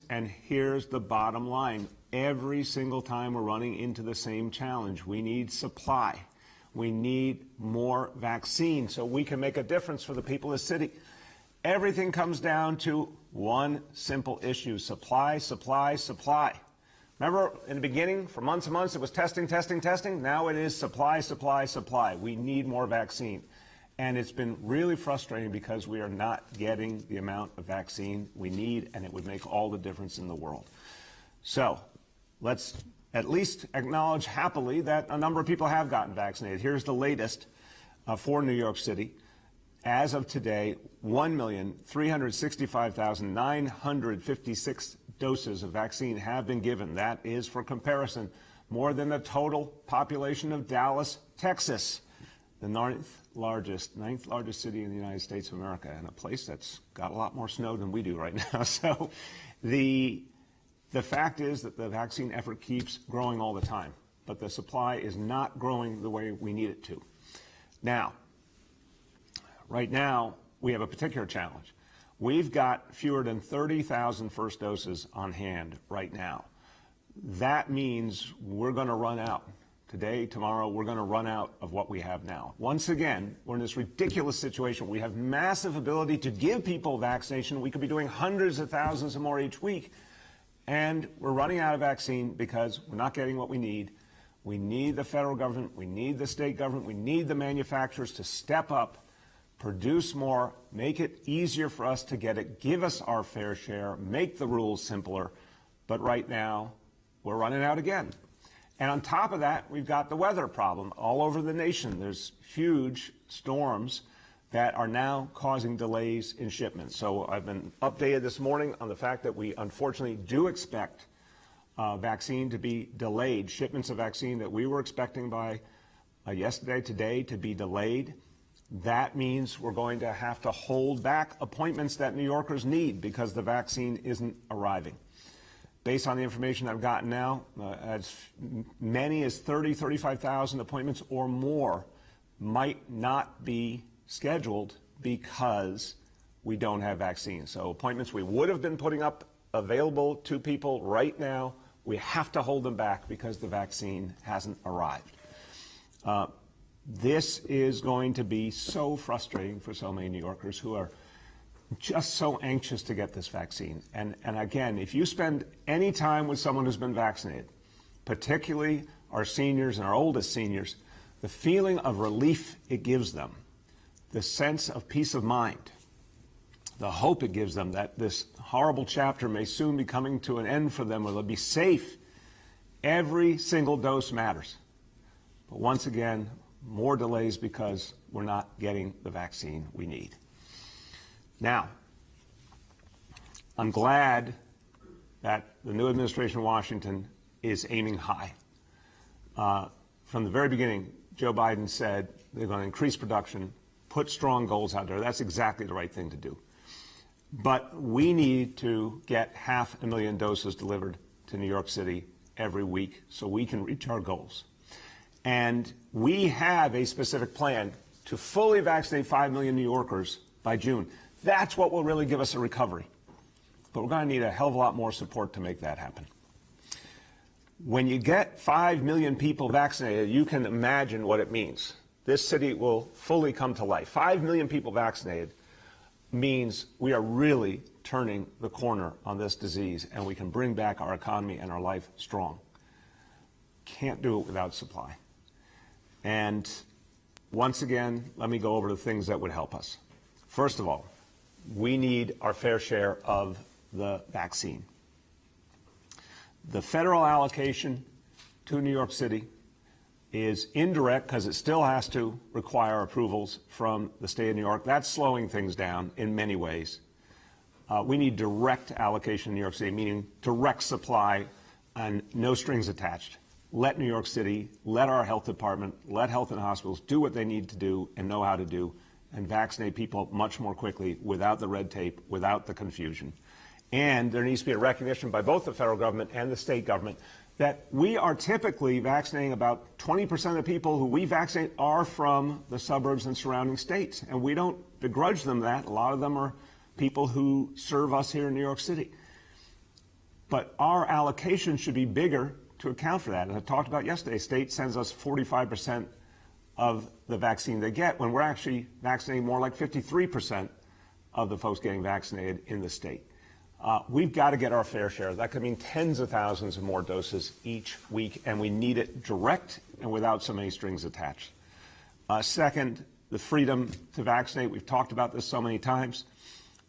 And here's the bottom line. Every single time we're running into the same challenge. We need supply. We need more vaccine so we can make a difference for the people of the city. Everything comes down to one simple issue: supply, supply, supply. Remember, in the beginning, for months and months, it was testing, testing, testing. Now it is supply, supply, supply. We need more vaccine. And it's been really frustrating because we are not getting the amount of vaccine we need, and it would make all the difference in the world. So let's at least acknowledge happily that a number of people have gotten vaccinated. Here's the latest for New York City. As of today, 1,365,956 doses of vaccine have been given. That is, for comparison, more than the total population of Dallas, Texas, the ninth largest city in the United States of America, and a place that's got a lot more snow than we do right now. So the fact is that the vaccine effort keeps growing all the time, but the supply is not growing the way we need it to. Now, right now, we have a particular challenge. We've got fewer than 30,000 first doses on hand right now. That means we're going to run out. Today, tomorrow, we're going to run out of what we have now. Once again, we're in this ridiculous situation. We have massive ability to give people vaccination. We could be doing hundreds of thousands and more each week. And we're running out of vaccine because we're not getting what we need. We need the federal government. We need the state government. We need the manufacturers to step up, produce more, make it easier for us to get it, give us our fair share, make the rules simpler. But right now, we're running out again. And on top of that, we've got the weather problem all over the nation. There's huge storms that are now causing delays in shipments. So I've been updated this morning on the fact that we unfortunately do expect vaccine to be delayed, shipments of vaccine that we were expecting by yesterday, today, to be delayed. That means we're going to have to hold back appointments that New Yorkers need because the vaccine isn't arriving. Based on the information I've gotten now, as many as 30, 35,000 appointments or more might not be scheduled because we don't have vaccines. So appointments we would have been putting up available to people right now, we have to hold them back because the vaccine hasn't arrived. This is going to be so frustrating for so many New Yorkers who are just so anxious to get this vaccine. And again, if you spend any time with someone who's been vaccinated, particularly our seniors and our oldest seniors, the feeling of relief it gives them, the sense of peace of mind, the hope it gives them that this horrible chapter may soon be coming to an end for them, where they'll be safe. Every single dose matters. But once again, more delays because we're not getting the vaccine we need. Now, I'm glad that the new administration in Washington is aiming high. From the very beginning, Joe Biden said they're going to increase production, put strong goals out there. That's exactly the right thing to do. But we need to get 500,000 doses delivered to New York City every week so we can reach our goals. And we have a specific plan to fully vaccinate 5 million New Yorkers by June. That's what will really give us a recovery. But we're going to need a hell of a lot more support to make that happen. When you get 5 million people vaccinated, you can imagine what it means. This city will fully come to life. 5 million people vaccinated means we are really turning the corner on this disease, and we can bring back our economy and our life strong. Can't do it without supply. And once again, let me go over the things that would help us. First of all, we need our fair share of the vaccine. The federal allocation to New York City is indirect because it still has to require approvals from the state of New York. That's slowing things down in many ways. We need direct allocation in New York City, meaning direct supply and no strings attached. Let New York City, let our health department, let health and hospitals do what they need to do and know how to do, and vaccinate people much more quickly without the red tape, without the confusion. And there needs to be a recognition by both the federal government and the state government that we are typically vaccinating about 20% of the people who we vaccinate are from the suburbs and surrounding states. And we don't begrudge them that. A lot of them are people who serve us here in New York City. But our allocation should be bigger to account for that. And I talked about yesterday, state sends us 45% of the vaccine they get when we're actually vaccinating more like 53% of the folks getting vaccinated in the state. We've got to get our fair share. That could mean tens of thousands of more doses each week, and we need it direct and without so many strings attached. Second, the freedom to vaccinate. We've talked about this so many times.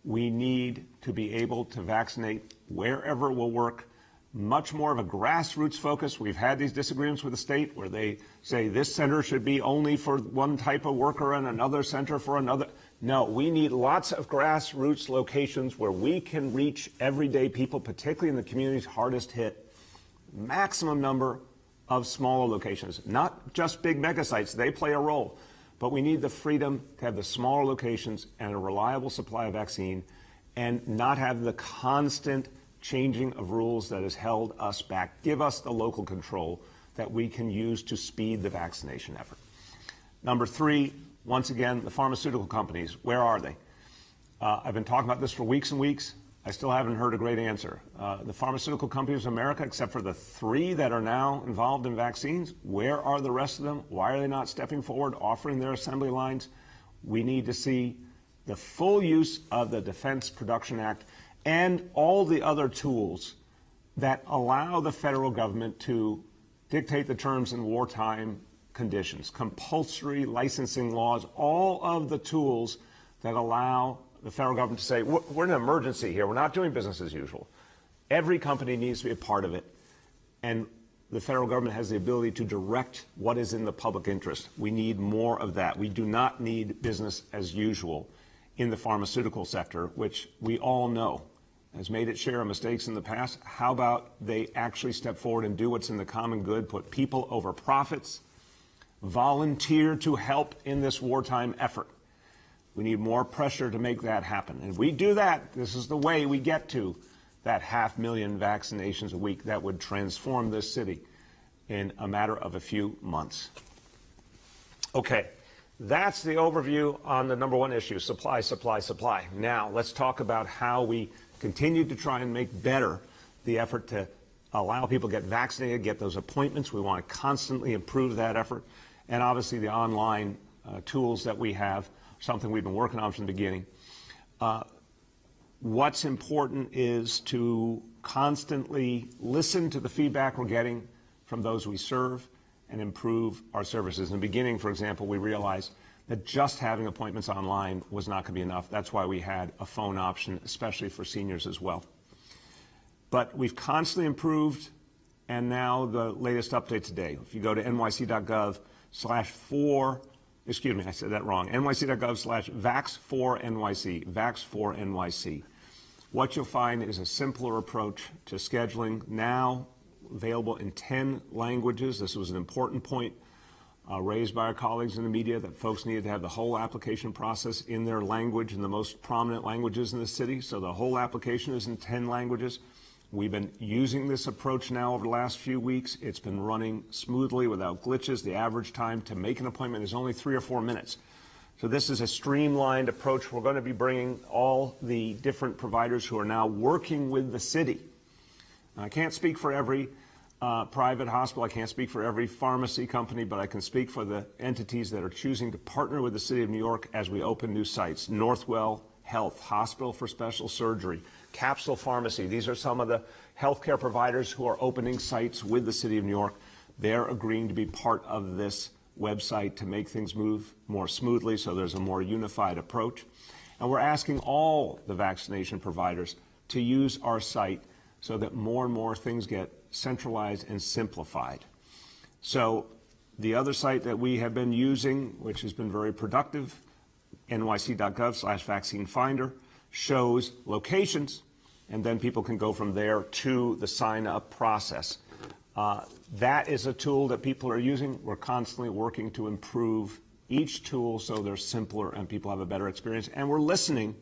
We need to be able to vaccinate wherever it will work. Much more of a grassroots focus. We've had these disagreements with the state where they say this center should be only for one type of worker and another center for another. No, we need lots of grassroots locations where we can reach everyday people, particularly in the communities hardest hit. Maximum number of smaller locations, not just big mega sites. They play a role. But we need the freedom to have the smaller locations and a reliable supply of vaccine and not have the constant changing of rules that has held us back. Give us the local control that we can use to speed the vaccination effort. Number three, once again, the pharmaceutical companies. Where are they? I've been talking about this for weeks and weeks. I still haven't heard a great answer. The pharmaceutical companies of America, except for the three that are now involved in vaccines, where are the rest of them? Why are they not stepping forward, offering their assembly lines? We need to see the full use of the Defense Production Act and all the other tools that allow the federal government to dictate the terms in wartime conditions, compulsory licensing laws, all of the tools that allow the federal government to say, we're in an emergency here, we're not doing business as usual. Every company needs to be a part of it, and the federal government has the ability to direct what is in the public interest. We need more of that. We do not need business as usual in the pharmaceutical sector, which we all know has made its share of mistakes in the past. How about they actually step forward and do what's in the common good, put people over profits, volunteer to help in this wartime effort? We need more pressure to make that happen. And if we do that, this is the way we get to that 500,000 vaccinations a week that would transform this city in a matter of a few months. Okay, that's the overview on the number one issue, supply, supply, supply. Now, let's talk about how we continue to try and make better the effort to allow people to get vaccinated, get those appointments. We want to constantly improve that effort. And obviously the online tools that we have, something we've been working on from the beginning. What's important is to constantly listen to the feedback we're getting from those we serve and improve our services. In the beginning, for example, we realized that just having appointments online was not going to be enough. That's why we had a phone option, especially for seniors as well. But we've constantly improved, and now the latest update today. If you go to nyc.gov/4, excuse me, I said that wrong, nyc.gov/vax4NYC, vax4NYC. What you'll find is a simpler approach to scheduling, now available in 10 languages. This was an important point raised by our colleagues in the media, that folks needed to have the whole application process in their language, in the most prominent languages in the city. So the whole application is in 10 languages. We've been using this approach now over the last few weeks. It's been running smoothly without glitches. The average time to make an appointment is only 3 or 4 minutes. So this is a streamlined approach. We're going to be bringing all the different providers who are now working with the city. Now, I can't speak for every private hospital. I can't speak for every pharmacy company, but I can speak for the entities that are choosing to partner with the City of New York as we open new sites. Northwell Health, Hospital for Special Surgery, Capsule Pharmacy. These are some of the healthcare providers who are opening sites with the City of New York. They're agreeing to be part of this website to make things move more smoothly, so there's a more unified approach. And we're asking all the vaccination providers to use our site so that more and more things get centralized and simplified. So the other site that we have been using, which has been very productive, nyc.gov/vaccine finder, shows locations, and then people can go from there to the sign-up process. That is a tool that people are using. We're constantly working to improve each tool so they're simpler and people have a better experience. And we're listening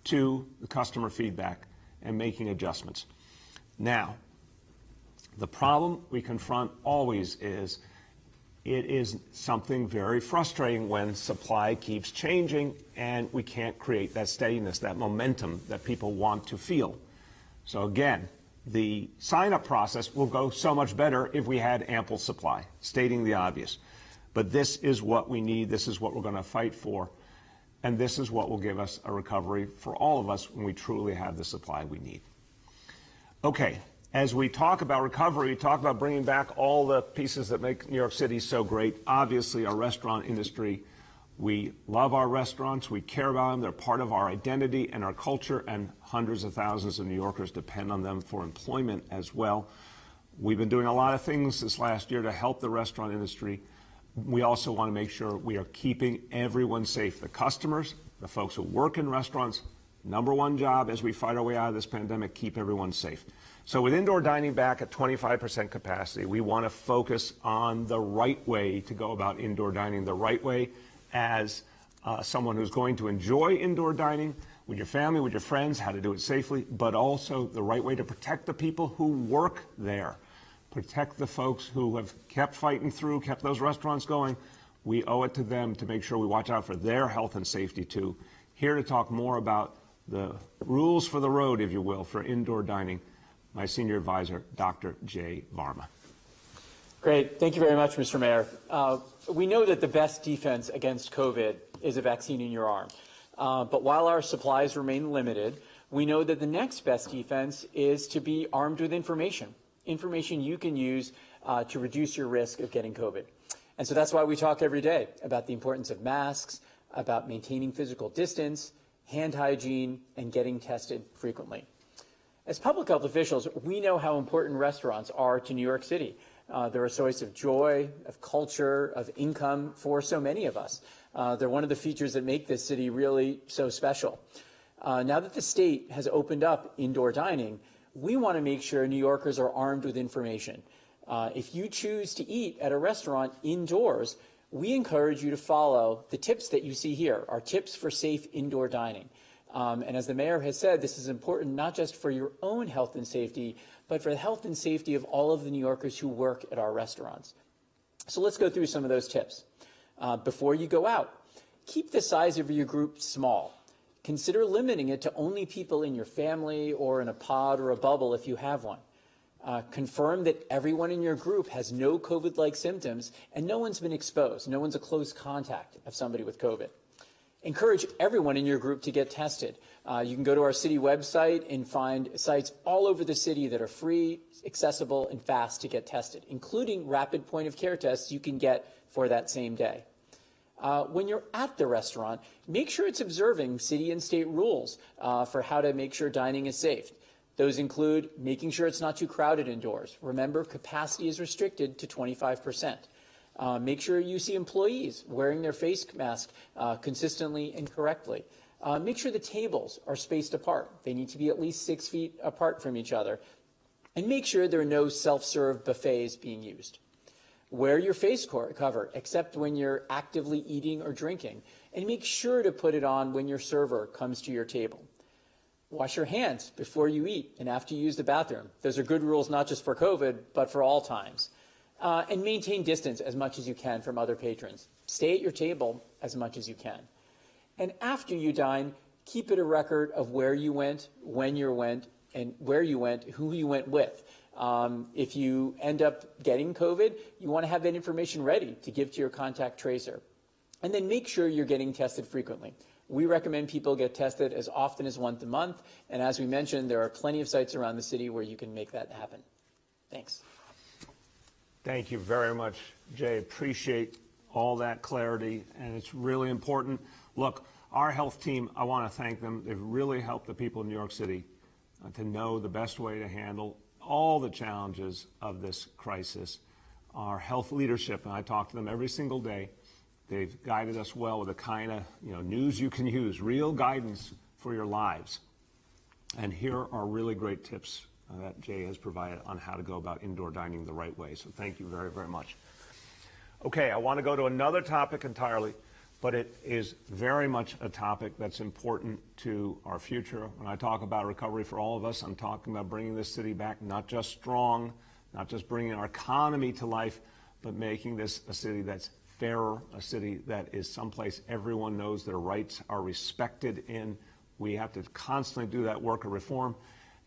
to the customer feedback and making adjustments. Now, the problem we confront always is it is something very frustrating when supply keeps changing and we can't create that steadiness, that momentum that people want to feel. So again, the sign-up process will go so much better if we had ample supply, stating the obvious. But this is what we need. This is what we're going to fight for. And this is what will give us a recovery for all of us when we truly have the supply we need. Okay, as we talk about recovery, we talk about bringing back all the pieces that make New York City so great. Obviously, our restaurant industry. We love our restaurants. We care about them. They're part of our identity and our culture, and hundreds of thousands of New Yorkers depend on them for employment as well. We've been doing a lot of things this last year to help the restaurant industry. We also want to make sure we are keeping everyone safe. The customers, the folks who work in restaurants, number one job as we fight our way out of this pandemic, keep everyone safe. So with indoor dining back at 25% capacity, we want to focus on the right way to go about indoor dining, the right way as someone who's going to enjoy indoor dining with your family, with your friends, how to do it safely, but also the right way to protect the people who work there, protect the folks who have kept fighting through, kept those restaurants going. We owe it to them to make sure we watch out for their health and safety too. Here to talk more about the rules for the road, if you will, for indoor dining, my senior advisor, Dr. Jay Varma. Great. Thank you very much, Mr. Mayor. We know that the best defense against COVID is a vaccine in your arm. But while our supplies remain limited, we know that the next best defense is to be armed with information you can use to reduce your risk of getting COVID. And so that's why we talk every day about the importance of masks, about maintaining physical distance, hand hygiene, and getting tested frequently. As public health officials, we know how important restaurants are to New York City. They're a source of joy, of culture, of income for so many of us. They're one of the features that make this city really so special. Now that the state has opened up indoor dining, we want to make sure New Yorkers are armed with information. If you choose to eat at a restaurant indoors, we encourage you to follow the tips that you see here, our tips for safe indoor dining. And as the mayor has said, this is important not just for your own health and safety, but for the health and safety of all of the New Yorkers who work at our restaurants. So let's go through some of those tips. Before you go out, keep the size of your group small. Consider limiting it to only people in your family or in a pod or a bubble if you have one. Confirm that everyone in your group has no COVID-like symptoms and no one's been exposed. No one's a close contact of somebody with COVID. Encourage everyone in your group to get tested. You can go to our city website and find sites all over the city that are free, accessible, and fast to get tested, including rapid point-of-care tests you can get for that same day. When you're at the restaurant, make sure it's observing city and state rules for how to make sure dining is safe. Those include making sure it's not too crowded indoors. Remember, capacity is restricted to 25%. Make sure you see employees wearing their face mask consistently and correctly. Make sure the tables are spaced apart. They need to be at least 6 feet apart from each other. And make sure there are no self-serve buffets being used. Wear your face cover, except when you're actively eating or drinking. And make sure to put it on when your server comes to your table. Wash your hands before you eat and after you use the bathroom. Those are good rules not just for COVID, but for all times. And maintain distance as much as you can from other patrons. Stay at your table as much as you can. And after you dine, keep it a record of where you went, when you went, and where you went, who you went with. If you end up getting COVID, you want to have that information ready to give to your contact tracer. And then make sure you're getting tested frequently. We recommend people get tested as often as once a month. And as we mentioned, there are plenty of sites around the city where you can make that happen. Thanks. Thank you very much, Jay. Appreciate all that clarity, and it's really important. Look, our health team, I want to thank them. They've really helped the people in New York City to know the best way to handle all the challenges of this crisis. Our health leadership, and I talk to them every single day, they've guided us well with the kind of news you can use, real guidance for your lives. And here are really great tips that Jay has provided on how to go about indoor dining the right way. So thank you very, very much. Okay, I want to go to another topic entirely, but it is very much a topic that's important to our future. When I talk about recovery for all of us, I'm talking about bringing this city back, not just strong, not just bringing our economy to life, but making this a city that's fairer, a city that is someplace everyone knows their rights are respected in. We have to constantly do that work of reform.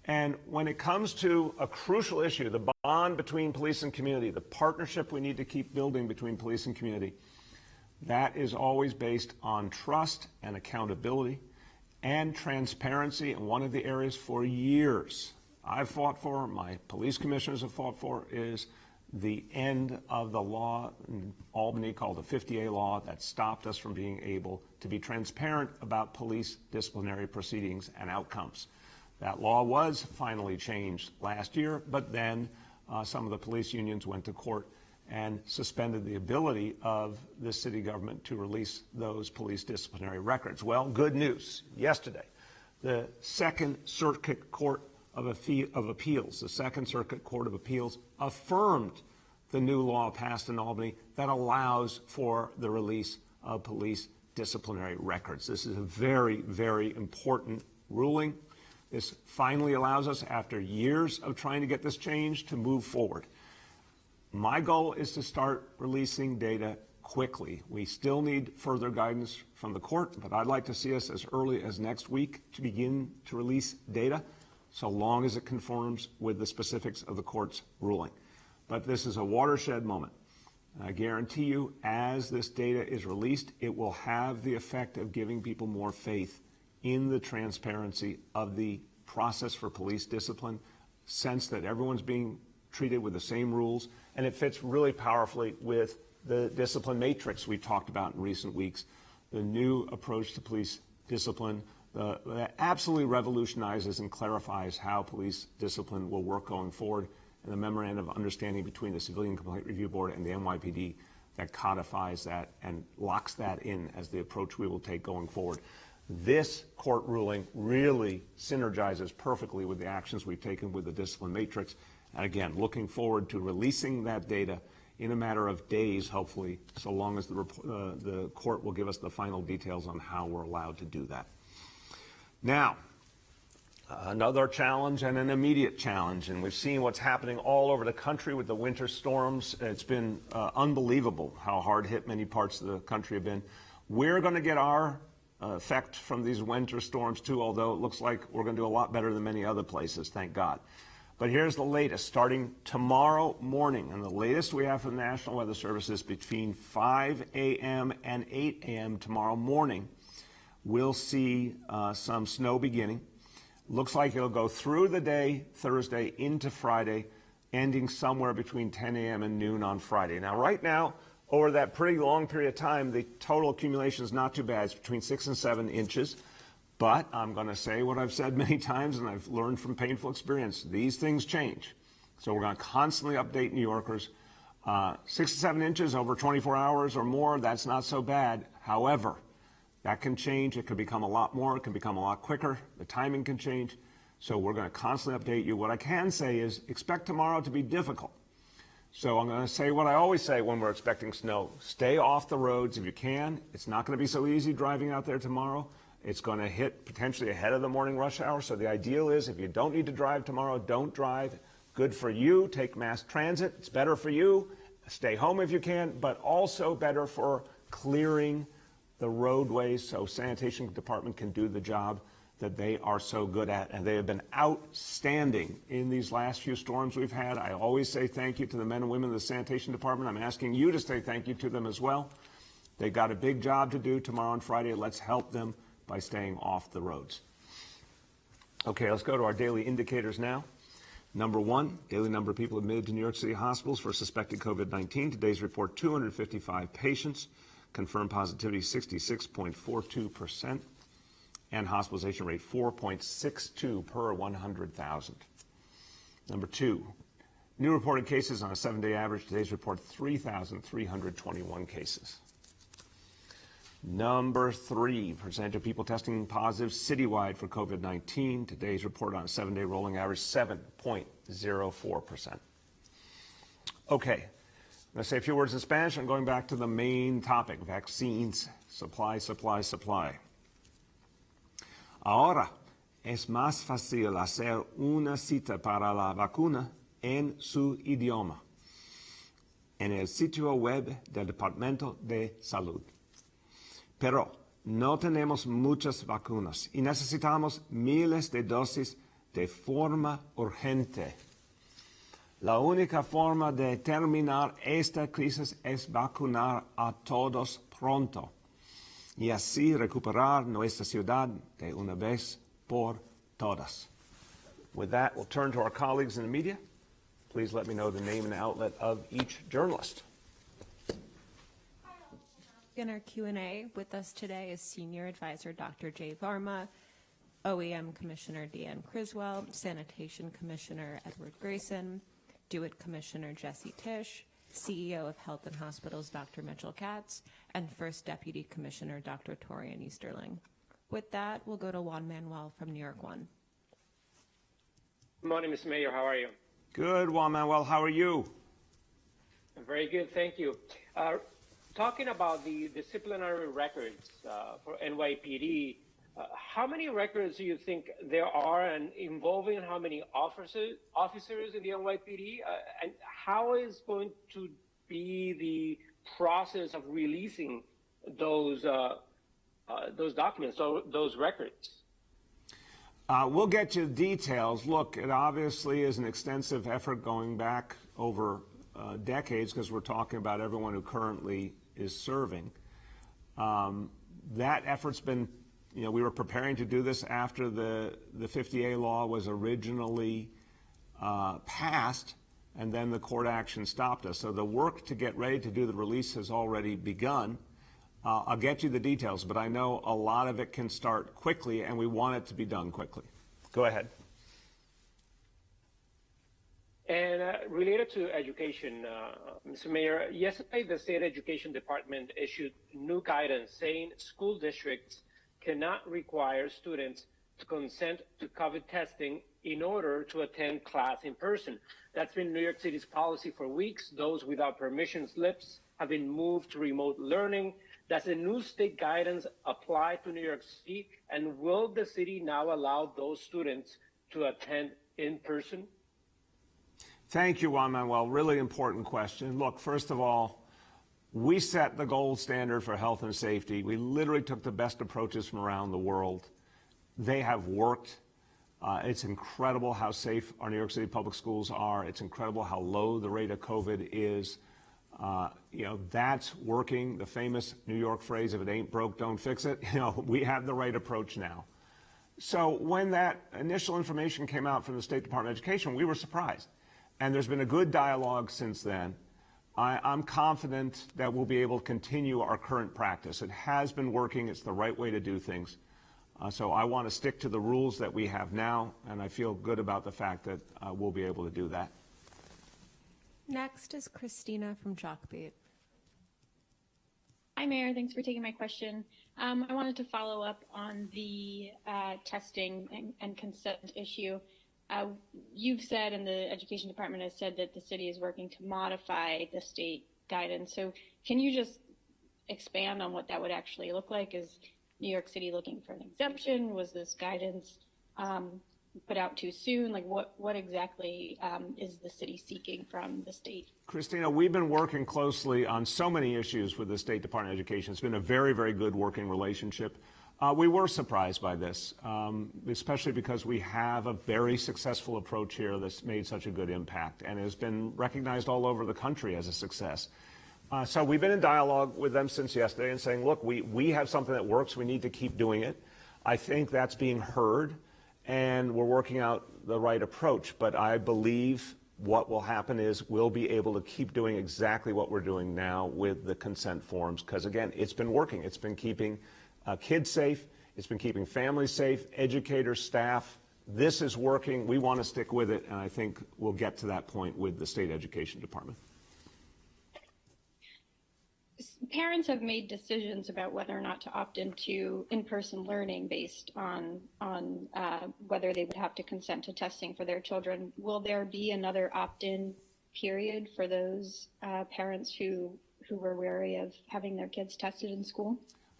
And when it comes to a crucial issue, the bond between police and community, the partnership we need to keep building between police and community, that is always based on trust and accountability and transparency. And one of the areas for years I've fought for, my police commissioners have fought for, is the end of the law in Albany called the 50A law that stopped us from being able to be transparent about police disciplinary proceedings and outcomes. That law was finally changed last year, but then some of the police unions went to court and suspended the ability of the city government to release those police disciplinary records. Well, good news. Yesterday, the Second Circuit Court of Appeals, the Second Circuit Court of Appeals affirmed the new law passed in Albany that allows for the release of police disciplinary records. This is a very, very important ruling. This finally allows us, after years of trying to get this changed, to move forward. My goal is to start releasing data quickly. We still need further guidance from the court, but I'd like to see us as early as next week to begin to release data, so long as it conforms with the specifics of the court's ruling. But this is a watershed moment. I guarantee you, as this data is released, it will have the effect of giving people more faith in the transparency of the process for police discipline, sense that everyone's being treated with the same rules, and it fits really powerfully with the discipline matrix we've talked about in recent weeks, the new approach to police discipline that absolutely revolutionizes and clarifies how police discipline will work going forward, and the memorandum of understanding between the Civilian Complaint Review Board and the NYPD that codifies that and locks that in as the approach we will take going forward. This court ruling really synergizes perfectly with the actions we've taken with the discipline matrix. And again, looking forward to releasing that data in a matter of days, hopefully, so long as the court will give us the final details on how we're allowed to do that. Now, another challenge and an immediate challenge, and we've seen what's happening all over the country with the winter storms. It's been unbelievable how hard hit many parts of the country have been. We're going to get our effect from these winter storms too, although it looks like we're going to do a lot better than many other places, thank God. But here's the latest. Starting tomorrow morning, and the latest we have from the National Weather Service is between 5 a.m. and 8 a.m. tomorrow morning, we'll see some snow beginning. Looks like it'll go through the day, Thursday into Friday, ending somewhere between 10 a.m. and noon on Friday. Now, right now, over that pretty long period of time, the total accumulation is not too bad. It's between 6 and 7 inches. But I'm going to say what I've said many times, and I've learned from painful experience. These things change. So we're going to constantly update New Yorkers. 6 to 7 inches over 24 hours or more, that's not so bad. However, that can change. It could become a lot more. It can become a lot quicker. The timing can change. So we're going to constantly update you. What I can say is expect tomorrow to be difficult. So I'm going to say what I always say when we're expecting snow. Stay off the roads if you can. It's not going to be so easy driving out there tomorrow. It's going to hit potentially ahead of the morning rush hour. So the ideal is if you don't need to drive tomorrow, don't drive. Good for you. Take mass transit. It's better for you. Stay home if you can, but also better for clearing the roadways so sanitation department can do the job that they are so good at, and they have been outstanding in these last few storms we've had. I always say thank you to the men and women of the sanitation department. I'm asking you to say thank you to them as well. They've got a big job to do tomorrow and Friday. Let's help them by staying off the roads. Okay, let's go to our daily indicators now. Number one, daily number of people admitted to New York City hospitals for suspected COVID-19. Today's report, 255 patients. Confirmed positivity, 66.42%. And hospitalization rate 4.62 per 100,000. Number two, new reported cases on a 7-day average. Today's report, 3,321 cases. Number three, percentage of people testing positive citywide for COVID-19. Today's report on a 7-day rolling average, 7.04%. Okay, I'm going to say a few words in Spanish. I'm going back to the main topic, vaccines, supply. Ahora es más fácil hacer una cita para la vacuna en su idioma, en el sitio web del Departamento de Salud. Pero no tenemos muchas vacunas y necesitamos miles de dosis de forma urgente. La única forma de terminar esta crisis es vacunar a todos pronto y así recuperar nuestra ciudad de una vez por todas. With that, we'll turn to our colleagues in the media. Please let me know the name and outlet of each journalist. In our Q&A with us today is Senior Advisor Dr. Jay Varma, OEM Commissioner Deanne Criswell, Sanitation Commissioner Edward Grayson, DeWitt Commissioner Jesse Tisch, CEO of Health and Hospitals Dr. Mitchell Katz, and First Deputy Commissioner Dr. Torian Easterling. With that, we'll go to Juan Manuel from New York One. Good morning, Mr. Mayor. How are you? Good, Juan Manuel. How are you? Very good, thank you. Talking about the disciplinary records for NYPD, how many records do you think there are, and involving how many officers in the NYPD, and how is going to be the process of releasing those documents, those records? We'll get you the details. Look, it obviously is an extensive effort going back over decades, because we're talking about everyone who currently is serving. That effort's been, we were preparing to do this after the 50A law was originally passed, and then the court action stopped us. So the work to get ready to do the release has already begun. I'll get you the details, but I know a lot of it can start quickly, and we want it to be done quickly. Go ahead. And related to education, Mr. Mayor, yesterday the State Education Department issued new guidance saying school districts cannot require students to consent to COVID testing in order to attend class in person. That's been New York City's policy for weeks. Those without permission slips have been moved to remote learning. Does the new state guidance apply to New York City? And will the city now allow those students to attend in person? Thank you, Juan Manuel. Really important question. Look, first of all, we set the gold standard for health and safety. We literally took the best approaches from around the world. They have worked. It's incredible how safe our New York City public schools are. It's incredible how low the rate of COVID is. That's working. The famous New York phrase, if it ain't broke, don't fix it. We have the right approach now. So when that initial information came out from the State Department of Education, we were surprised. And there's been a good dialogue since then. I'm confident that we'll be able to continue our current practice. It has been working. It's the right way to do things. So I want to stick to the rules that we have now, and I feel good about the fact that we'll be able to do that. Next is Christina from Jockbeat. Hi, Mayor. Thanks for taking my question. I wanted to follow up on the testing and consent issue. You've said, and the Education Department has said, that the city is working to modify the state guidance. So can you just expand on what that would actually look like? Is New York City looking for an exemption? Was this guidance put out too soon? Like what exactly is the city seeking from the state? Christina, we've been working closely on so many issues with the State Department of Education. It's been a very, very good working relationship. We were surprised by this, especially because we have a very successful approach here that's made such a good impact and has been recognized all over the country as a success. So we've been in dialogue with them since yesterday and saying, look, we have something that works. We need to keep doing it. I think that's being heard, and we're working out the right approach. But I believe what will happen is we'll be able to keep doing exactly what we're doing now with the consent forms, because, again, it's been working. It's been keeping kids safe. It's been keeping families safe, educators, staff. This is working. We want to stick with it, and I think we'll get to that point with the State Education Department. Parents have made decisions about whether or not to opt into in-person learning based on whether they would have to consent to testing for their children. Will there be another opt-in period for those parents who were wary of having their kids tested in school?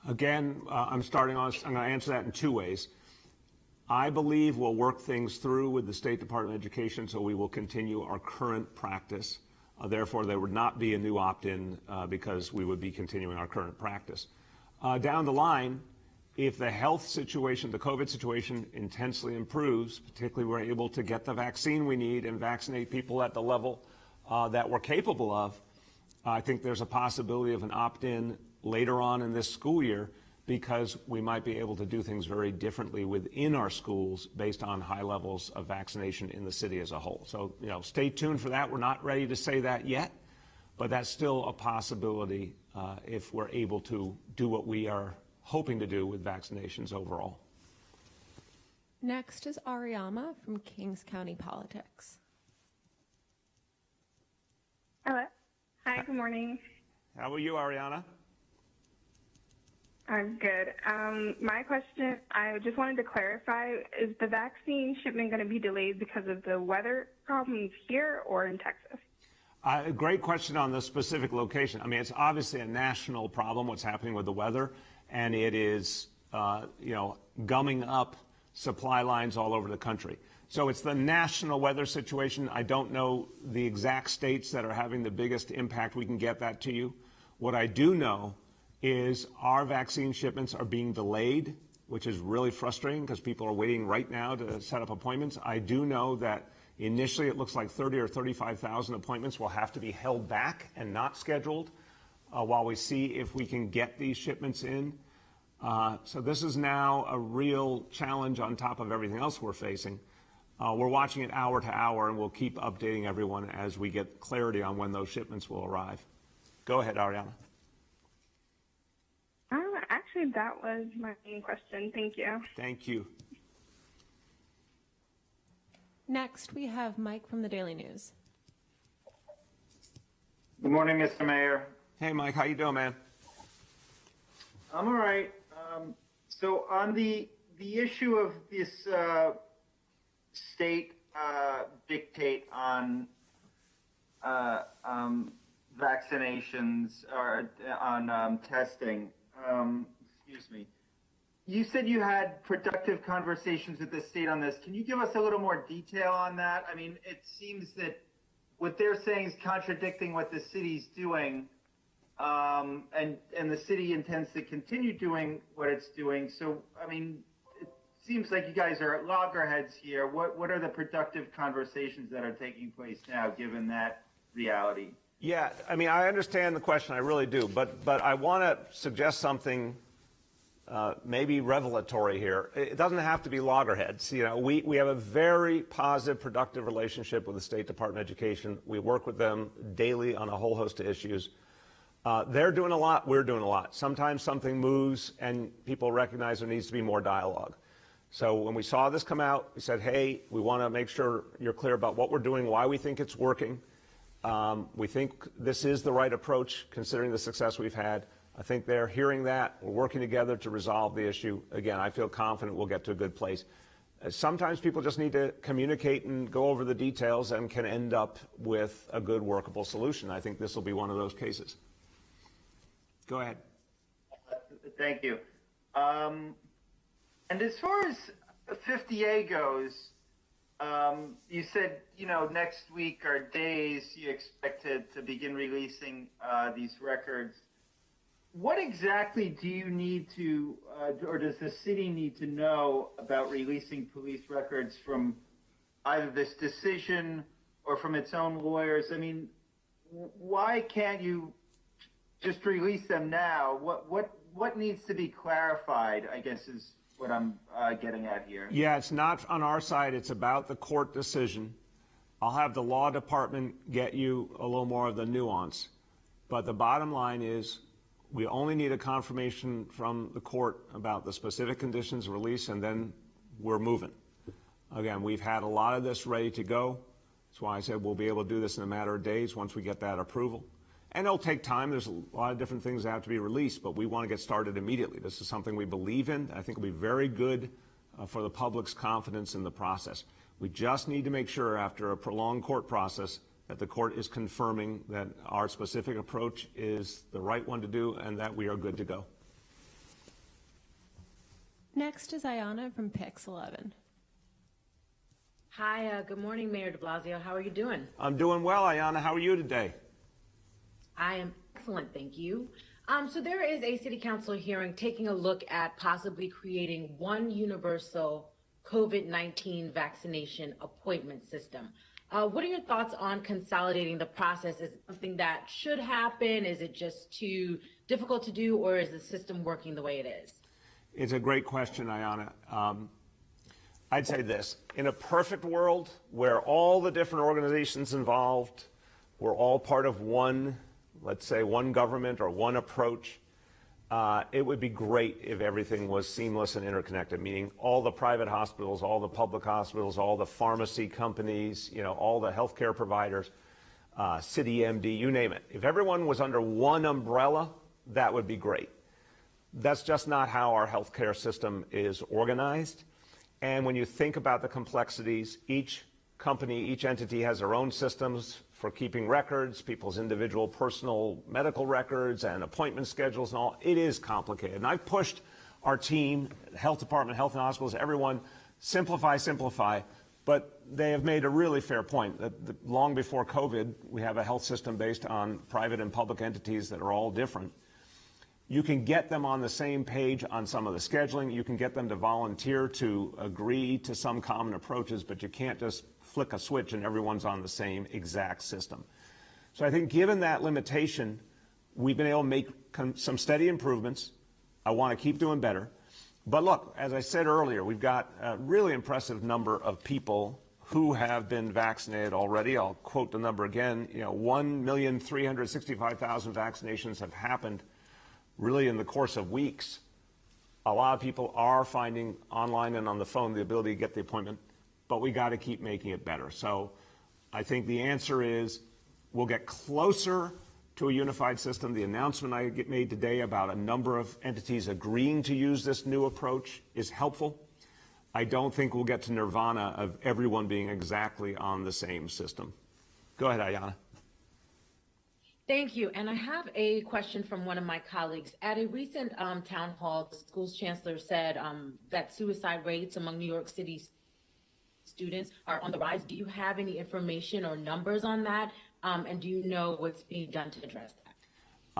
Again, I'm going to answer that in two ways. I believe we'll work things through with the State Department of Education, so we will continue our current practice. Therefore, there would not be a new opt-in because we would be continuing our current practice. Down the line, if the health situation, the COVID situation intensely improves, particularly we're able to get the vaccine we need and vaccinate people at the level that we're capable of, I think there's a possibility of an opt-in later on in this school year, because we might be able to do things very differently within our schools based on high levels of vaccination in the city as a whole. So, stay tuned for that. We're not ready to say that yet, but that's still a possibility if we're able to do what we are hoping to do with vaccinations overall. Next is Ariama from Kings County Politics. Hello. Hi, good morning. How are you, Ariana? I'm good. My question, I just wanted to clarify, is the vaccine shipment going to be delayed because of the weather problems here or in Texas? Great question on the specific location. I mean, it's obviously a national problem, what's happening with the weather, and it is, gumming up supply lines all over the country. So it's the national weather situation. I don't know the exact states that are having the biggest impact. We can get that to you. What I do know is our vaccine shipments are being delayed, which is really frustrating because people are waiting right now to set up appointments. I do know that initially it looks like 30 or 35,000 appointments will have to be held back and not scheduled while we see if we can get these shipments in. So this is now a real challenge on top of everything else we're facing. We're watching it hour to hour, and we'll keep updating everyone as we get clarity on when those shipments will arrive. Go ahead, Ariana. Actually, that was my main question. Thank you. Thank you. Next, we have Mike from the Daily News. Good morning, Mr. Mayor. Hey, Mike, how you doing, man? I'm all right. So on the issue of this state dictate on vaccinations or on testing, excuse me. You said you had productive conversations with the state on this. Can you give us a little more detail on that? I mean, it seems that what they're saying is contradicting what the city's doing, and the city intends to continue doing what it's doing. So, I mean, it seems like you guys are at loggerheads here. What are the productive conversations that are taking place now, given that reality? Yeah, I mean, I understand the question, I really do, but I want to suggest something maybe revelatory here. It doesn't have to be loggerheads. We have a very positive, productive relationship with the State Department of Education. We work with them daily on a whole host of issues. They're doing a lot, we're doing a lot. Sometimes something moves and people recognize there needs to be more dialogue. So when we saw this come out, we said, hey, we want to make sure you're clear about what we're doing, why we think it's working. We think this is the right approach considering the success we've had. I think they're hearing that. We're working together to resolve the issue. Again, I feel confident we'll get to a good place. Sometimes people just need to communicate and go over the details and can end up with a good workable solution. I think this will be one of those cases. Go ahead. Thank you. And as far as 50A goes, you said, next week or days you expected to begin releasing these records. What exactly do you need to, or does the city need to know about releasing police records from either this decision or from its own lawyers? I mean, why can't you just release them now? What needs to be clarified, I guess, is what I'm getting at here. Yeah, it's not on our side. It's about the court decision. I'll have the law department get you a little more of the nuance. But the bottom line is we only need a confirmation from the court about the specific conditions of release, and then we're moving. Again, we've had a lot of this ready to go. That's why I said we'll be able to do this in a matter of days once we get that approval. And it'll take time. There's a lot of different things that have to be released, but we want to get started immediately. This is something we believe in. I think will be very good for the public's confidence in the process. We just need to make sure after a prolonged court process that the court is confirming that our specific approach is the right one to do and that we are good to go. Next is Ayana from Pix 11. Hi, good morning, Mayor de Blasio. How are you doing? I'm doing well, Ayana. How are you today? I am excellent, thank you. So there is a city council hearing taking a look at possibly creating one universal COVID-19 vaccination appointment system. What are your thoughts on consolidating the process? Is it something that should happen? Is it just too difficult to do, or is the system working the way it is? It's a great question, Ayanna. I'd say this. In a perfect world where all the different organizations involved were all part of one, let's say one government or one approach, it would be great if everything was seamless and interconnected, meaning all the private hospitals, all the public hospitals, all the pharmacy companies, all the healthcare providers, City MD, you name it. If everyone was under one umbrella, that would be great. That's just not how our healthcare system is organized. And when you think about the complexities, each company, each entity has their own systems for keeping records, people's individual personal medical records and appointment schedules and all. It is complicated. And I've pushed our team, health department, health and hospitals, everyone, simplify. But they have made a really fair point that long before COVID, we have a health system based on private and public entities that are all different. You can get them on the same page on some of the scheduling. You can get them to volunteer to agree to some common approaches, but you can't just flick a switch and everyone's on the same exact system. So I think given that limitation, we've been able to make some steady improvements. I want to keep doing better. But look, as I said earlier, we've got a really impressive number of people who have been vaccinated already. I'll quote the number again. 1,365,000 vaccinations have happened really in the course of weeks. A lot of people are finding online and on the phone the ability to get the appointment, but we got to keep making it better. So I think the answer is we'll get closer to a unified system. The announcement I made today about a number of entities agreeing to use this new approach is helpful. I don't think we'll get to nirvana of everyone being exactly on the same system. Go ahead, Ayanna. Thank you. And I have a question from one of my colleagues. At a recent town hall, the school's chancellor said that suicide rates among New York City students are on the rise. Do you have any information or numbers on that? And do you know what's being done to address that?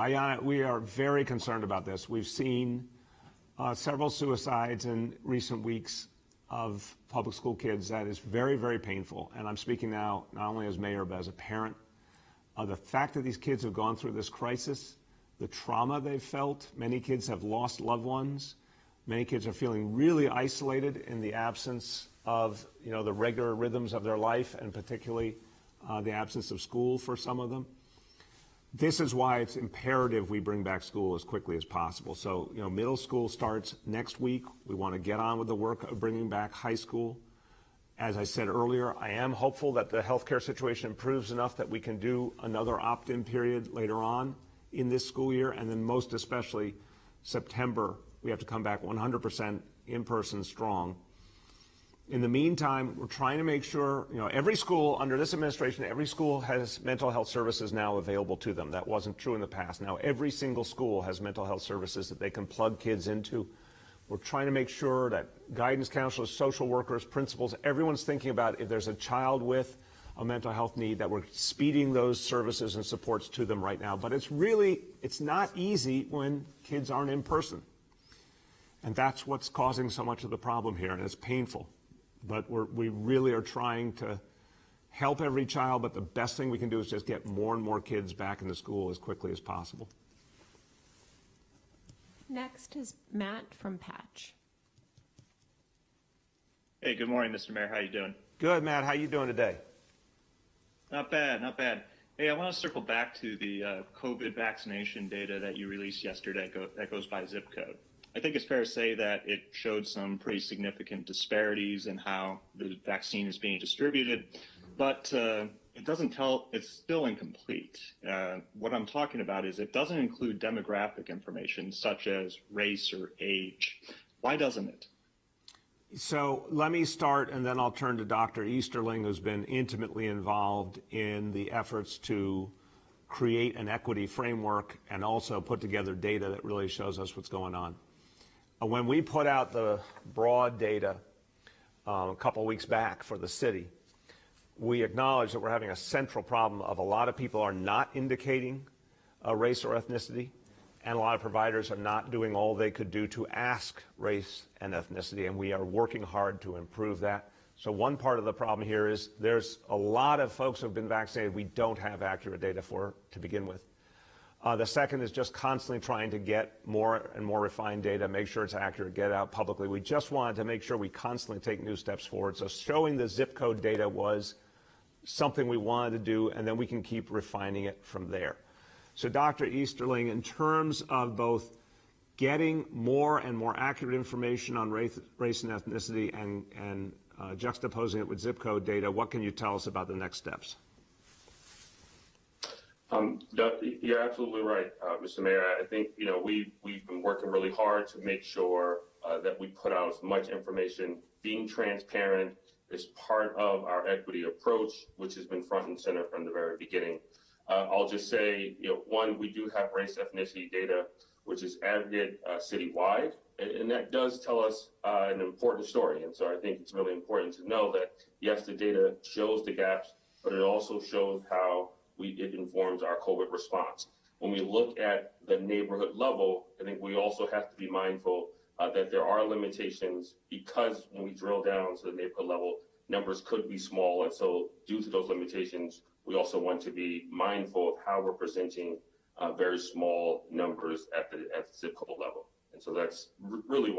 Ayanna, we are very concerned about this. We've seen several suicides in recent weeks of public school kids. That is very, very painful. And I'm speaking now not only as mayor, but as a parent. The fact that these kids have gone through this crisis, the trauma they've felt, many kids have lost loved ones. Many kids are feeling really isolated in the absence of, the regular rhythms of their life, and particularly the absence of school for some of them. This is why it's imperative we bring back school as quickly as possible. So, middle school starts next week. We want to get on with the work of bringing back high school. As I said earlier, I am hopeful that the healthcare situation improves enough that we can do another opt-in period later on in this school year, and then most especially September, we have to come back 100% in-person strong. In the meantime, we're trying to make sure, every school under this administration, every school has mental health services now available to them. That wasn't true in the past. Now every single school has mental health services that they can plug kids into. We're trying to make sure that guidance counselors, social workers, principals, everyone's thinking about if there's a child with a mental health need, that we're speeding those services and supports to them right now. But it's not easy when kids aren't in person. And that's what's causing so much of the problem here, and it's painful. But we really are trying to help every child, but the best thing we can do is just get more and more kids back into school as quickly as possible. Next is Matt from Patch. Hey, good morning, Mr. Mayor. How you doing? Good, Matt. How you doing today? Not bad, not bad. Hey, I want to circle back to the COVID vaccination data that you released yesterday that goes by zip code. I think it's fair to say that it showed some pretty significant disparities in how the vaccine is being distributed, but it doesn't tell, it's still incomplete. What I'm talking about is it doesn't include demographic information such as race or age. Why doesn't it? So let me start, and then I'll turn to Dr. Easterling, who's been intimately involved in the efforts to create an equity framework and also put together data that really shows us what's going on. When we put out the broad data a couple weeks back for the city, we acknowledge that we're having a central problem of a lot of people are not indicating a race or ethnicity, and a lot of providers are not doing all they could do to ask race and ethnicity, and we are working hard to improve that. So one part of the problem here is there's a lot of folks who have been vaccinated we don't have accurate data for to begin with. The second is just constantly trying to get more and more refined data, make sure it's accurate, get it out publicly. We just wanted to make sure we constantly take new steps forward. So showing the zip code data was something we wanted to do, and then we can keep refining it from there. So Dr. Easterling, in terms of both getting more and more accurate information on race and ethnicity and juxtaposing it with zip code data, what can you tell us about the next steps? You're absolutely right, Mr. Mayor. I think, we've been working really hard to make sure that we put out as much information. Being transparent is part of our equity approach, which has been front and center from the very beginning. I'll just say, one, we do have race ethnicity data, which is aggregate citywide, and that does tell us an important story. And so I think it's really important to know that, yes, the data shows the gaps, but it also shows how it informs our COVID response. When we look at the neighborhood level, I think we also have to be mindful that there are limitations, because when we drill down to the neighborhood level, numbers could be small. And so due to those limitations, we also want to be mindful of how we're presenting very small numbers at the zip code level. And so that's really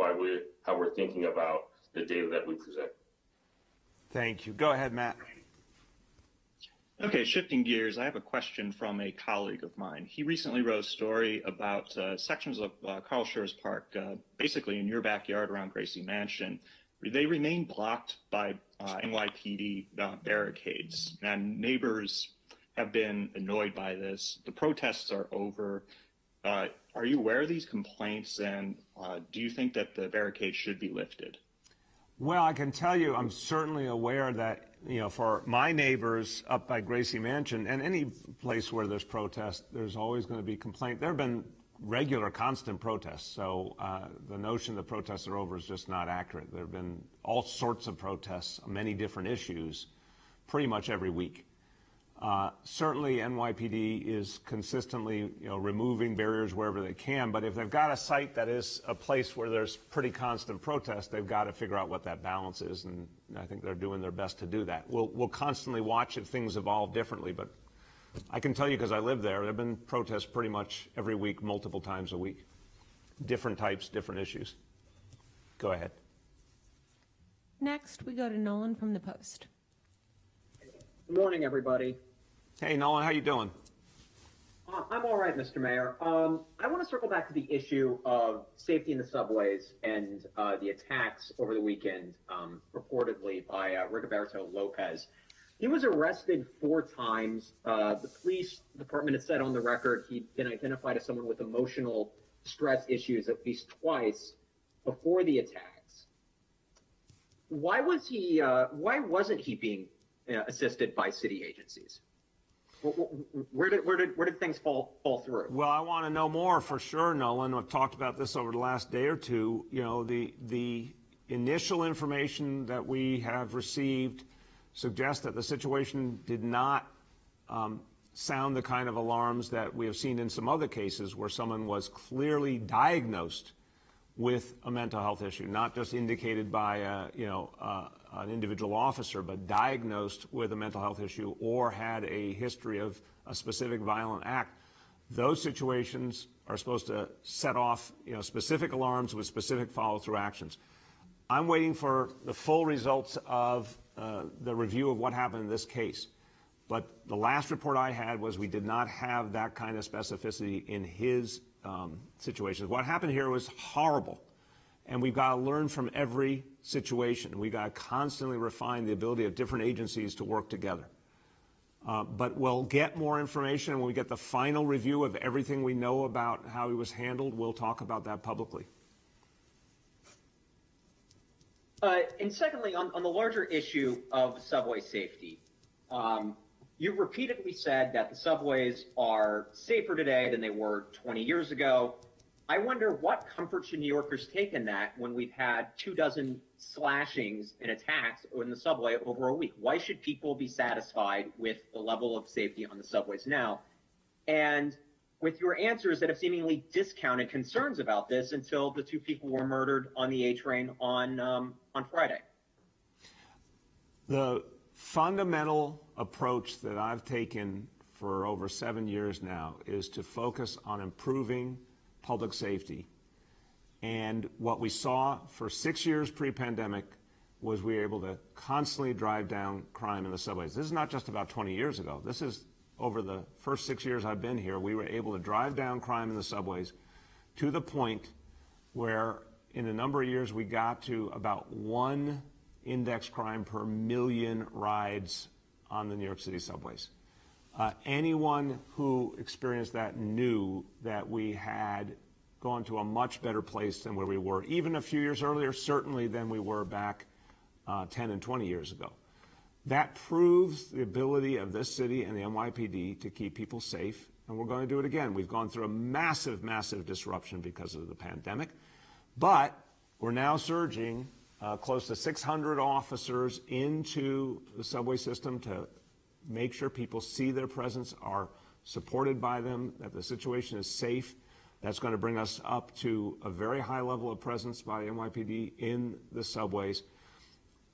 how we're thinking about the data that we present. Thank you. Go ahead, Matt. Okay, shifting gears, I have a question from a colleague of mine. He recently wrote a story about sections of Carl Schurz Park, basically in your backyard around Gracie Mansion. They remain blocked by NYPD barricades, and neighbors have been annoyed by this. The protests are over. Are you aware of these complaints, and do you think that the barricades should be lifted? Well, I can tell you I'm certainly aware that, for my neighbors up by Gracie Mansion and any place where there's protest, there's always going to be complaint. There have been regular, constant protests. So the notion that protests are over is just not accurate. There have been all sorts of protests on many different issues pretty much every week. Certainly NYPD is consistently removing barriers wherever they can, but if they've got a site that is a place where there's pretty constant protest, they've got to figure out what that balance is, and I think they're doing their best to do that. We'll constantly watch if things evolve differently, but I can tell you, because I live there have been protests pretty much every week, multiple times a week. Different types, different issues. Go ahead. Next, we go to Nolan from the Post. Good morning, everybody. Hey, Nolan, how you doing? I'm all right, Mr. Mayor. I want to circle back to the issue of safety in the subways and the attacks over the weekend, purportedly by Rigoberto Lopez. He was arrested 4 times. The police department has said on the record he'd been identified as someone with emotional stress issues at least twice before the attacks. Why wasn't he being assisted by city agencies? Where did things fall through? Well, I want to know more for sure, Nolan. I've talked about this over the last day or two. The initial information that we have received suggests that the situation did not sound the kind of alarms that we have seen in some other cases where someone was clearly diagnosed with a mental health issue, not just indicated by an individual officer, but diagnosed with a mental health issue or had a history of a specific violent act. Those situations are supposed to set off specific alarms with specific follow-through actions. I'm waiting for the full results of the review of what happened in this case. But the last report I had was we did not have that kind of specificity in his situations. What happened here was horrible, and we've got to learn from every situation. We've got to constantly refine the ability of different agencies to work together. But we'll get more information, and when we get the final review of everything we know about how he was handled, we'll talk about that publicly. And secondly, on the larger issue of subway safety, you've repeatedly said that the subways are safer today than they were 20 years ago. I wonder what comfort should New Yorkers take in that when we've had 24 slashings and attacks in the subway over a week? Why should people be satisfied with the level of safety on the subways now? And with your answers that have seemingly discounted concerns about this until the two people were murdered on the A train on Friday. The fundamental approach that I've taken for over 7 years now is to focus on improving public safety. And what we saw for 6 years pre-pandemic was we were able to constantly drive down crime in the subways. This is not just about 20 years ago. This is over the first 6 years I've been here, we were able to drive down crime in the subways to the point where in a number of years we got to about 1 index crime per million rides on the New York City subways. Anyone who experienced that knew that we had gone to a much better place than where we were, even a few years earlier, certainly than we were back 10 and 20 years ago. That proves the ability of this city and the NYPD to keep people safe, and we're going to do it again. We've gone through a massive, massive disruption because of the pandemic, but we're now surging close to 600 officers into the subway system to make sure people see their presence, are supported by them, that the situation is safe. That's going to bring us up to a very high level of presence by the NYPD in the subways.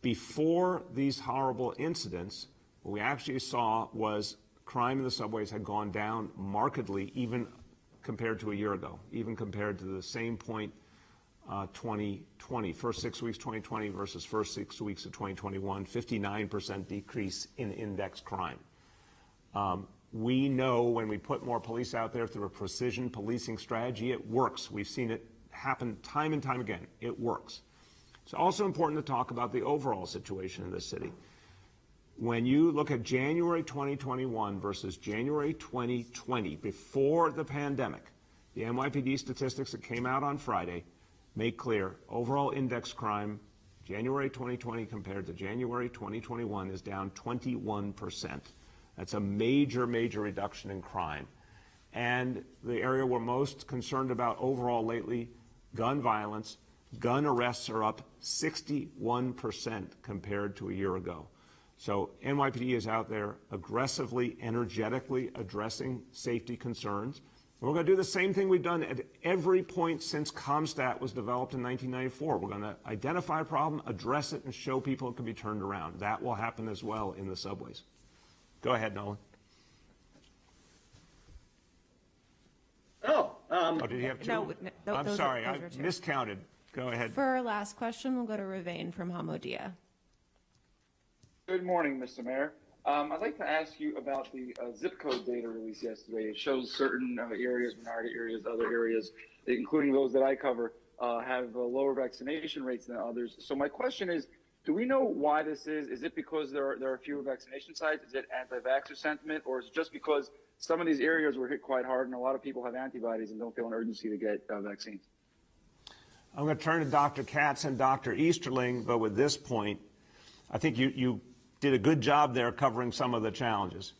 Before these horrible incidents, what we actually saw was crime in the subways had gone down markedly, even compared to a year ago, even compared to the same point 2020, first 6 weeks 2020 versus first 6 weeks of 2021, 59% decrease in index crime. We know when we put more police out there through a precision policing strategy, it works. We've seen it happen time and time again. It works. It's also important to talk about the overall situation in this city. When you look at January 2021 versus January 2020, before the pandemic, the NYPD statistics that came out on Friday make clear overall index crime, January 2020 compared to January 2021 is down 21%. That's a major, major reduction in crime. And the area we're most concerned about overall lately, gun violence, gun arrests are up 61% compared to a year ago. So NYPD is out there aggressively, energetically addressing safety concerns. We're going to do the same thing we've done at every point since CompStat was developed in 1994. We're going to identify a problem, address it, and show people it can be turned around. That will happen as well in the subways. Go ahead, Nolan. Oh, did he have two? No, I'm those sorry, I are two. miscounted. Go ahead. For our last question, we'll go to Ravain from Hamodia. Good morning, Mr. Mayor. I'd like to ask you about the zip code data released yesterday. It shows certain areas, minority areas, other areas, including those that I cover, have lower vaccination rates than others. So my question is, do we know why this is? Is it because there are fewer vaccination sites? Is it anti-vaxxer sentiment? Or is it just because some of these areas were hit quite hard and a lot of people have antibodies and don't feel an urgency to get vaccines? I'm going to turn to Dr. Katz and Dr. Easterling, but with this point, I think you did a good job there covering some of the challenges.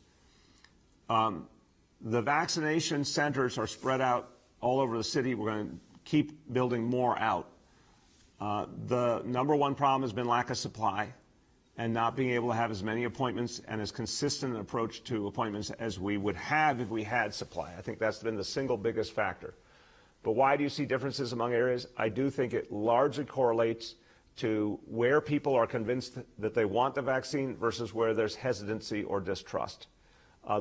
The vaccination centers are spread out all over the city. We're going to keep building more out. The number one problem has been lack of supply and not being able to have as many appointments and as consistent an approach to appointments as we would have if we had supply. I think that's been the single biggest factor. But why do you see differences among areas? I do think it largely correlates to where people are convinced that they want the vaccine versus where there's hesitancy or distrust.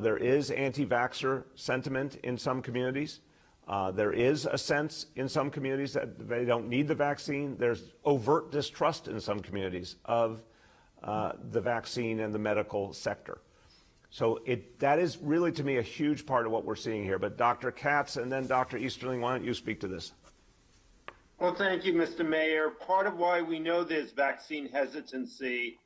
There is anti-vaxxer sentiment in some communities. There is a sense in some communities that they don't need the vaccine. There's overt distrust in some communities of the vaccine and the medical sector. So that is really, to me, a huge part of what we're seeing here. But Dr. Katz and then Dr. Easterling, why don't you speak to this? Well, thank you, Mr. Mayor. Part of why we know there's vaccine hesitancy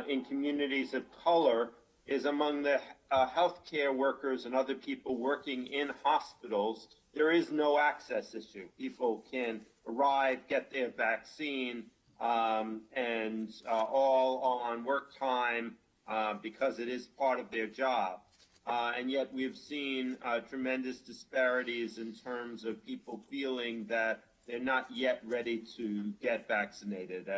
in communities of color is among the healthcare workers and other people working in hospitals. There is no access issue. People can arrive, get their vaccine, and all on work time because it is part of their job. And yet we've seen tremendous disparities in terms of people feeling that they're not yet ready to get vaccinated.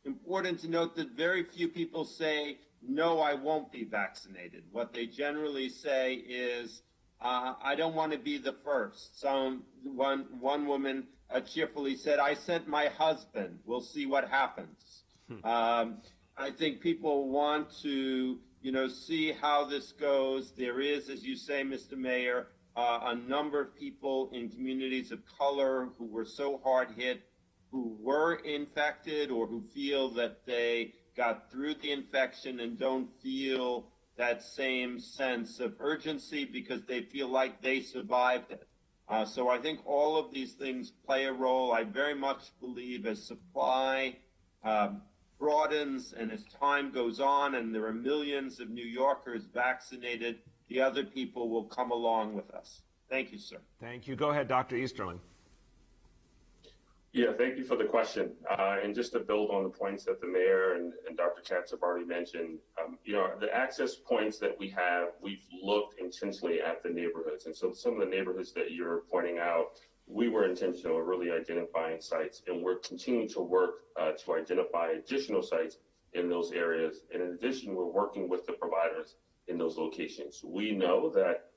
Important to note that very few people say, no, I won't be vaccinated. What they generally say is, I don't want to be the first. One woman cheerfully said, I sent my husband. We'll see what happens. I think people want to, see how this goes. There is, as you say, Mr. Mayor, a number of people in communities of color who were so hard hit, who were infected or who feel that they got through the infection and don't feel that same sense of urgency because they feel like they survived it. So I think all of these things play a role. I very much believe as supply broadens and as time goes on and there are millions of New Yorkers vaccinated, the other people will come along with us. Thank you, sir. Thank you. Go ahead, Dr. Easterling. Yeah, thank you for the question. And just to build on the points that the mayor and Dr. Katz have already mentioned, the access points that we have, we've looked intentionally at the neighborhoods. And so some of the neighborhoods that you're pointing out, we were intentional in really identifying sites, and we're continuing to work to identify additional sites in those areas. And in addition, we're working with the providers in those locations. We know that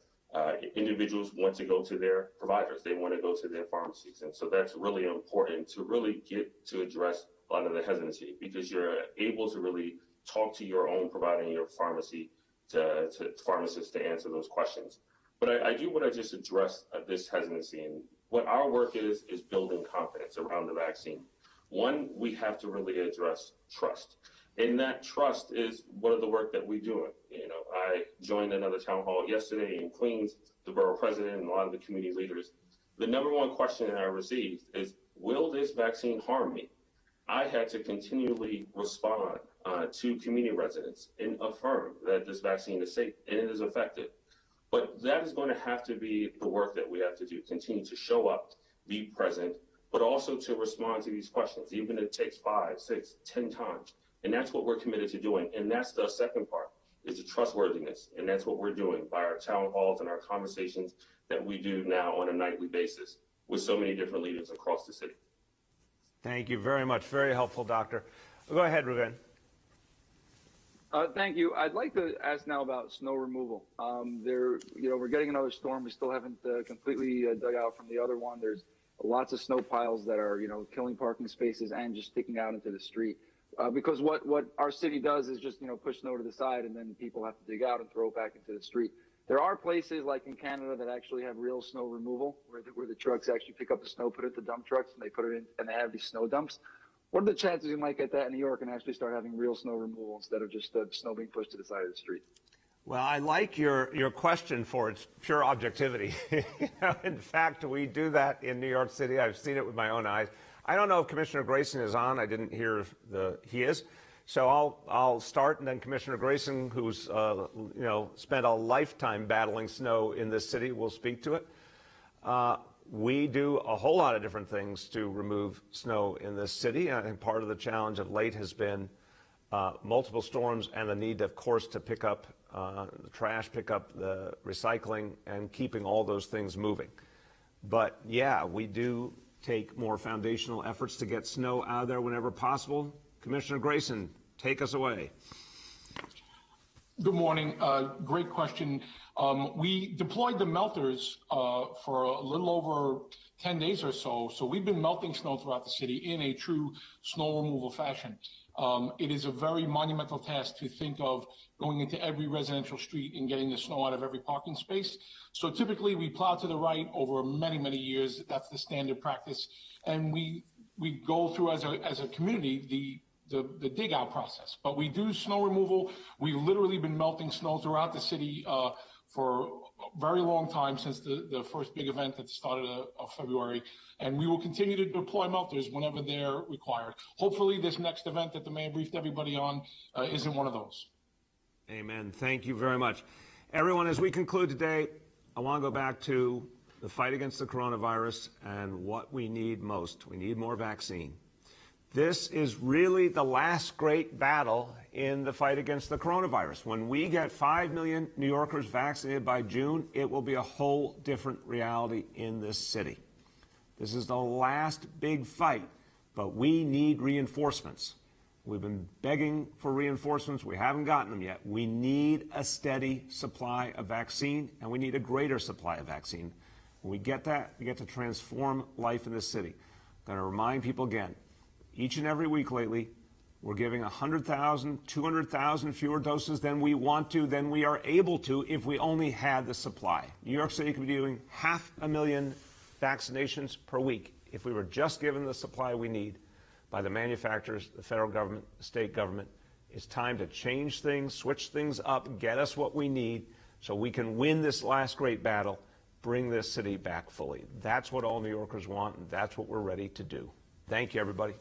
individuals want to go to their providers. They want to go to their pharmacies. And so that's really important to really get to address a lot of the hesitancy, because you're able to really talk to your own provider and your pharmacy to pharmacists to answer those questions. But I do want to just address this hesitancy. And what our work is building confidence around the vaccine. One, we have to really address trust. And that trust is one of the work that we do. I joined another town hall yesterday in Queens, the borough president and a lot of the community leaders. The number one question that I received is, will this vaccine harm me? I had to continually respond to community residents and affirm that this vaccine is safe and it is effective. But that is going to have to be the work that we have to do, continue to show up, be present, but also to respond to these questions, even if it takes 5, 6, 10 times. And that's what we're committed to doing. And that's the second part, is the trustworthiness. And that's what we're doing by our town halls and our conversations that we do now on a nightly basis with so many different leaders across the city. Thank you very much. Very helpful, Doctor. Go ahead, Ruben. Thank you. I'd like to ask now about snow removal. We're getting another storm. We still haven't completely dug out from the other one. There's lots of snow piles that are, killing parking spaces and just sticking out into the street. Because what our city does is just, push snow to the side, and then people have to dig out and throw it back into the street. There are places like in Canada that actually have real snow removal, where the trucks actually pick up the snow, put it in the dump trucks, and they put it in, and they have these snow dumps. What are the chances you might get that in New York and actually start having real snow removal instead of just snow being pushed to the side of the street? Well, I like your question for its pure objectivity. In fact, we do that in New York City. I've seen it with my own eyes. I don't know if Commissioner Grayson is on. I didn't hear he is. So I'll start, and then Commissioner Grayson, who's spent a lifetime battling snow in this city, will speak to it. We do a whole lot of different things to remove snow in this city. I think part of the challenge of late has been multiple storms and the need, of course, to pick up the trash, pick up the recycling, and keeping all those things moving. But yeah, we do take more foundational efforts to get snow out of there whenever possible. Commissioner Grayson, take us away. Good morning. Great question. We deployed the melters for a little over 10 days or so. So we've been melting snow throughout the city in a true snow removal fashion. It is a very monumental task to think of going into every residential street and getting the snow out of every parking space. So typically we plow to the right over many, many years. That's the standard practice. And we go through as a community the dig out process. But we do snow removal. We've literally been melting snow throughout the city for a very long time, since the first big event at the start of February. And we will continue to deploy melters whenever they're required. Hopefully this next event that the mayor briefed everybody on isn't one of those. Amen. Thank you very much. Everyone, as we conclude today, I want to go back to the fight against the coronavirus and what we need most. We need more vaccine. This is really the last great battle in the fight against the coronavirus. When we get 5 million New Yorkers vaccinated by June, it will be a whole different reality in this city. This is the last big fight, but we need reinforcements. We've been begging for reinforcements. We haven't gotten them yet. We need a steady supply of vaccine, and we need a greater supply of vaccine. When we get that, we get to transform life in this city. I'm going to remind people again, each and every week lately, we're giving 100,000, 200,000 fewer doses than we want to, than we are able to if we only had the supply. New York City could be doing 500,000 vaccinations per week if we were just given the supply we need by the manufacturers, the federal government, the state government. It's time to change things, switch things up, get us what we need so we can win this last great battle, bring this city back fully. That's what all New Yorkers want, and that's what we're ready to do. Thank you, everybody.